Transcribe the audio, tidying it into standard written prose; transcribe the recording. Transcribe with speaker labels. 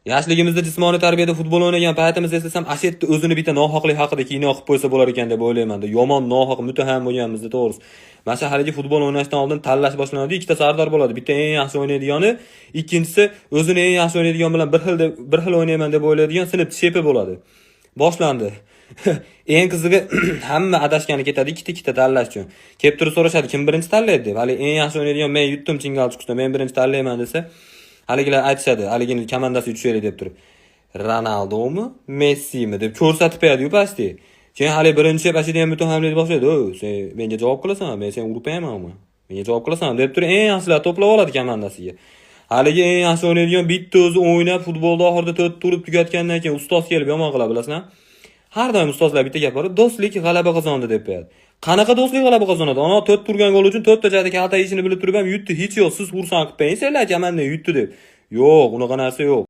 Speaker 1: Yoshligimizda jismoniy tarbiyada futbol o'ynagan paytimizda eslasam, Ashetni o'zini bitta nohaqlik haqida kino qilib qo'ysa bo'lar ekan deb o'ylayman-da. Yomon, nohaq, muttaham bo'lganmizda to'g'risi. Mana shu haligi futbol o'ynashdan oldin tanlash boshlanadi. Ikkita sardor bo'ladi. Bitta eng yaxshi o'ynaydigani, ikkinchisi o'zini eng yaxshi o'ynaydigan bilan bir xil o'ynayman deb o'ylaydigan sinfchi shepi bo'ladi. Boshlandi. Eng qizig'i hamma adashgani ketadi ikkita tanlash uchun. Kelib turib so'rashadi, kim birinchi tanlaydi deb. Hali eng yaxshi o'ynaydigan men yutdim chingal chiqishda, men birinchi tanlayman desa, haligilar aytishadi, haligini komandasiga tushaylik deb turib. Ronaldomi, Messimi deb ko'rsatib beradi-yu pastga. Keyin hali birinchi pastda ham muttahamlik boshlaydi. "O, sen menga javob qilasan, men seni urib qo'yamanmi? Menga javob qilasan" deb turib eng yaxshilar to'plab oladi komandasiga. Haligi eng yaxshi o'ynaydigan bitta o'zi o'ynab futbolda oxirida 4 turib tugatgandan keyin ustoz kelib yomon qila bilasizmi? Har doim ustozlar bitta gap bor, do'stlik g'alaba qozondi deb qo'yadi. Qanaqa do'stlik g'alaba qozonadi? Ana 4 turgan gol uchun 4 ta joyda kalta ishini bilib turib ham yutdi. Hech yo'q, siz xursand qilib qo'ying, senlar komanda yutdi deb. Yo'q, unaqa narsa yo'q.